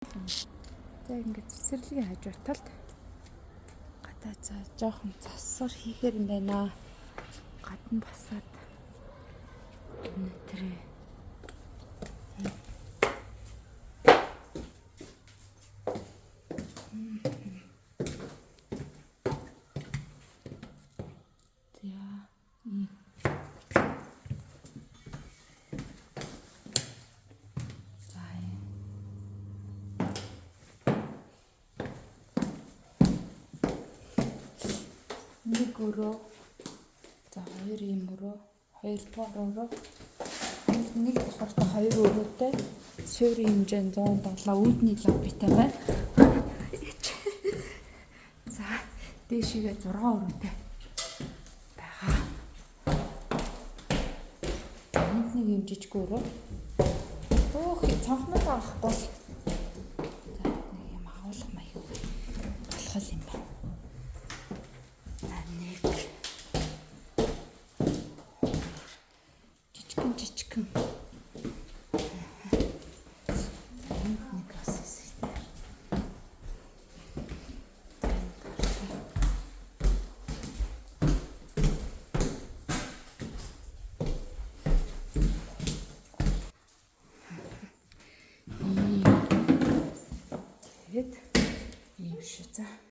За ингээд цэцэрлэгийн хажуу талд гадаа за жоохон засвар хийхээр юм байна. Гадна басаад өнөтрээ нэг өрөө за хоёр ийм өрөө хоёр дахь өрөө нэг давхартай хоёр өрөөтэй суурийн хэмжээнд 107 үүдний лоббитай байна. За дээшигээ 6 өрөөтэй байгаа. Энд нэг юм жижиг өрөө. Өөх цонхноо авахгүй. За нэг юм агуулга маяг болох юм байна. Жижигхэн нэг бас эсэхтэй. Тэгээд ийм шүү. За